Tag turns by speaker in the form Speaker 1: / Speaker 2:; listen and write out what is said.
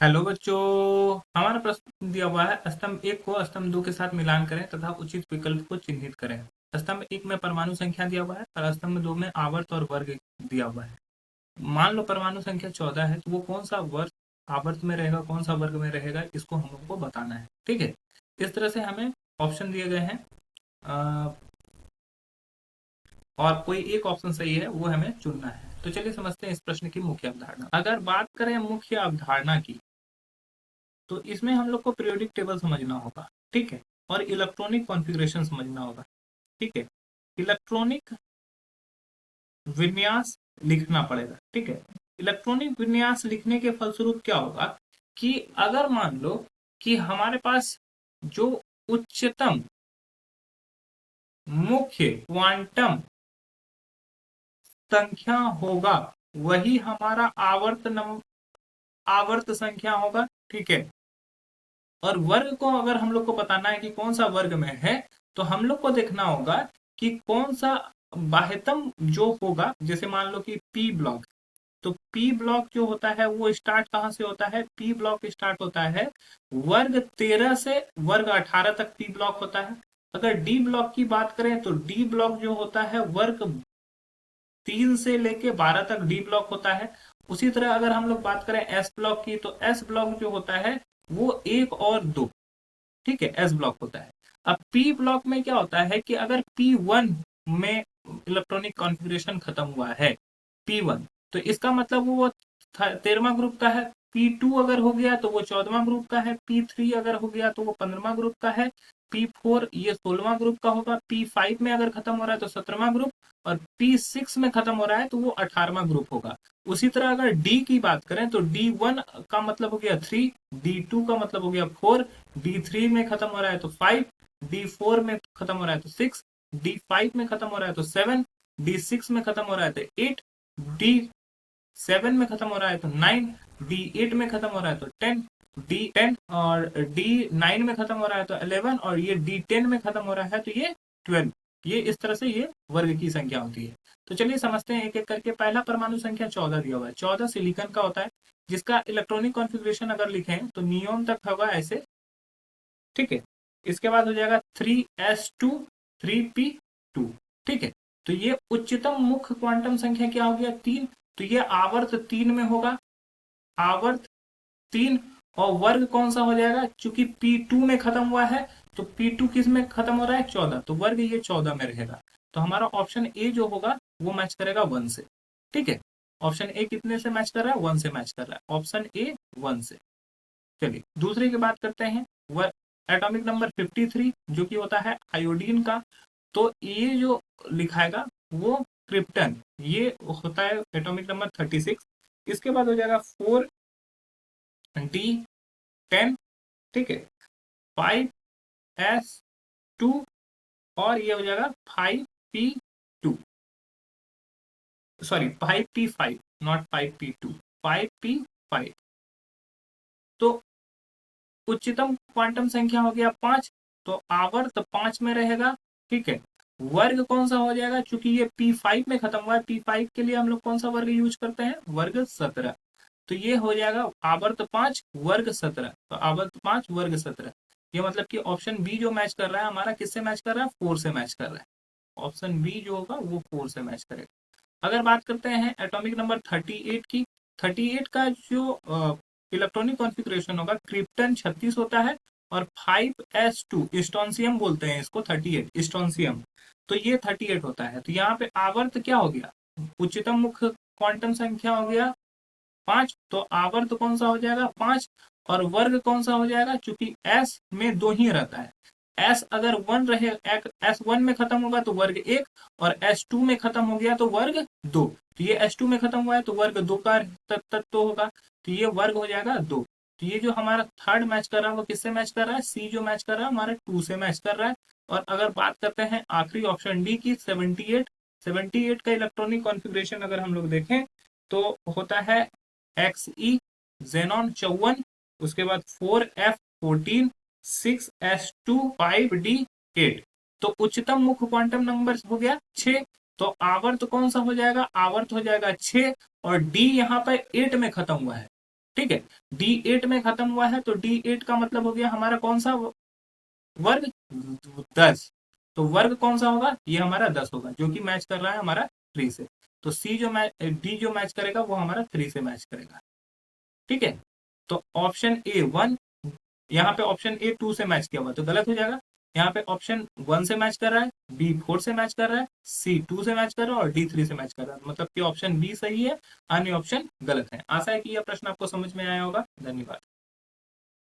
Speaker 1: Hello बच्चों। हमारा प्रश्न दिया हुआ है, स्तंभ एक को स्तंभ दो के साथ मिलान करें तथा उचित विकल्प को चिन्हित करें। स्तंभ एक में परमाणु संख्या दिया हुआ है और स्तंभ दो में आवर्त और वर्ग दिया हुआ है। मान लो परमाणु संख्या 14 है, तो वो कौन सा वर्ग आवर्त में रहेगा, कौन सा वर्ग में रहेगा, इसको हम लोग को बताना है। ठीक है, इस तरह से हमें ऑप्शन दिए गए हैं और कोई एक ऑप्शन सही है, वो हमें चुनना है। तो चलिए समझते हैं इस प्रश्न की मुख्य अवधारणा। अगर बात करें मुख्य अवधारणा की, तो इसमें हम लोग को पीरियोडिक टेबल समझना होगा। ठीक है, और इलेक्ट्रॉनिक कॉन्फ़िगरेशन समझना होगा। ठीक है, इलेक्ट्रॉनिक विन्यास लिखना पड़ेगा। ठीक है, इलेक्ट्रॉनिक विन्यास लिखने के फलस्वरूप क्या होगा कि अगर मान लो कि हमारे पास जो उच्चतम मुख्य क्वांटम संख्या होगा, वही हमारा आवर्त संख्या होगा। ठीक है, और वर्ग को अगर हम लोग को बताना है कि कौन सा वर्ग में है, तो हम लोग को देखना होगा कि कौन सा बाह्यतम जो होगा। जैसे मान लो कि पी ब्लॉक, तो पी ब्लॉक जो होता है वो स्टार्ट कहाँ से होता है? पी ब्लॉक स्टार्ट होता है वर्ग 13 से वर्ग 18 तक पी ब्लॉक होता है। अगर डी ब्लॉक की बात करें तो डी ब्लॉक जो होता है वर्ग 3 से लेके 12 तक डी ब्लॉक होता है। उसी तरह अगर हम लोग बात करें एस ब्लॉक की, तो एस ब्लॉक जो होता है वो 1 और 2, ठीक है, एस ब्लॉक होता है। अब पी ब्लॉक में क्या होता है कि अगर P1 में इलेक्ट्रॉनिक कॉन्फ़िगरेशन खत्म हुआ है, P1, तो इसका मतलब वो 13वां ग्रुप का है। P2 अगर हो गया तो वो 14वां ग्रुप का है। P3 अगर हो गया तो वो 15वां ग्रुप का है। P4 ये 16वां ग्रुप का होगा। P5 में अगर खत्म हो रहा है तो 17वां ग्रुप, और P6 में खत्म हो रहा है तो वो 18वां ग्रुप होगा। उसी तरह अगर डी की बात करें तो D1 का मतलब हो गया 3, D2 का मतलब हो गया 4, D3 में खत्म हो रहा है तो 5, D4 में खत्म हो रहा है तो 6, D5 में खत्म हो रहा है तो 7, D6 में खत्म हो रहा है तो 8, D7 में खत्म हो रहा है तो 9, D8 में खत्म हो रहा है तो 10, D10 और D9 में खत्म हो रहा है तो 11, और ये D10 में खत्म हो रहा है तो ये 12। ये इस तरह से ये वर्ग की संख्या होती है। तो चलिए समझते हैं एक एक करके। पहला परमाणु संख्या 14 दिया हुआ है। 14 सिलिकॉन का होता है, जिसका इलेक्ट्रॉनिक कॉन्फ़िगरेशन अगर लिखें तो नियोन तक होगा ऐसे। ठीक है, इसके बाद हो जाएगा 3s2 3p2। ठीक है, तो ये उच्चतम मुख्य क्वांटम संख्या क्या हो गया? 3, तो ये आवर्त 3 में होगा। आवर्त 3, और वर्ग कौन सा हो जाएगा? चूंकि P2 में खत्म हुआ है, तो P2 किस में खत्म हो रहा है? 14, तो वर्ग ये 14 में रहेगा। तो हमारा ऑप्शन ए जो होगा वो मैच करेगा 1 से। ठीक है, ऑप्शन ए कितने से मैच कर रहा है? 1 से मैच कर रहा है। ऑप्शन ए 1 से। चलिए दूसरे की बात करते हैं। वह एटॉमिक नंबर 53 जो कि होता है आयोडीन का। तो ये जो लिखाएगा वो क्रिप्टन, ये होता है एटॉमिक नंबर 36। इसके बाद हो जाएगा 4d10। ठीक है, 5s2, और ये हो जाएगा 5p2, sorry 5p5, not 5p2, 5p5। तो उच्चतम क्वांटम संख्या हो गया 5, तो आवर्त 5 में रहेगा। ठीक है, वर्ग कौन सा हो जाएगा? चूंकि ये P5 में खत्म हुआ है, P5 के लिए हम लोग कौन सा वर्ग यूज करते हैं? वर्ग 17। तो ये हो जाएगा आवर्त 5 वर्ग 17, तो आवर्त 5 वर्ग 17। ये मतलब कि ऑप्शन बी जो मैच कर रहा है हमारा किससे मैच कर रहा है? 4 से मैच कर रहा है। ऑप्शन बी जो होगा वो 4 से मैच करेगा। अगर बात करते हैं एटॉमिक नंबर 38 की, 38 का जो इलेक्ट्रॉनिक कॉन्फ़िगरेशन होगा, क्रिप्टन 36 होता है, और 5s2 स्ट्रोंसियम बोलते हैं इसको, 38 स्ट्रोंसियम, तो ये 38 होता है। तो यहाँ पे आवर्त क्या हो गया? उच्चतम मुख्य क्वांटम संख्या हो गया 5, तो आवर्त कौन सा हो जाएगा? 5, और वर्ग कौन सा हो जाएगा? चूंकि एस में 2 ही रहता है। एस अगर 1 रहे, एस 1 में खत्म होगा तो वर्ग 1, और एस 2 में खत्म हो गया तो वर्ग 2। तो ये एस 2 में खत्म हुआ है तो वर्ग 2 का तत्व होगा, तो ये वर्ग हो जाएगा 2। तो ये जो हमारा थर्ड मैच कर रहा है वो किससे मैच कर रहा है? सी जो मैच कर रहा है हमारे 2 से मैच कर रहा है। और अगर बात करते हैं आखिरी ऑप्शन डी की, 78, 78 का इलेक्ट्रॉनिक कॉन्फ़िगरेशन अगर हम लोग देखें तो होता है XE जेनॉन 54, उसके बाद 4F14, 6s2, 5d8। तो उच्चतम मुख्य क्वांटम नंबर हो गया 6, तो आवर्त कौन सा हो जाएगा? आवर्त हो जाएगा 6, और डी यहाँ पर 8 में खत्म हुआ है। ठीक है, D8 में खत्म हुआ है, तो D8 का मतलब हो गया हमारा कौन सा वर्ग, 10। तो वर्ग कौन सा होगा, ये हमारा 10 होगा, जो कि मैच कर रहा है हमारा 3 से। तो डी जो मैच करेगा वो हमारा 3 से मैच करेगा। ठीक है, तो ऑप्शन ए 1, यहाँ पे ऑप्शन ए 2 से मैच किया हुआ तो गलत हो जाएगा। यहाँ पे ऑप्शन 1 से मैच कर रहा है, बी 4 से मैच कर रहा है, सी 2 से मैच कर रहा है और डी 3 से मैच कर रहा है, मतलब कि ऑप्शन बी सही है, अन्य ऑप्शन गलत है। आशा है कि यह प्रश्न आपको समझ में आया होगा। धन्यवाद।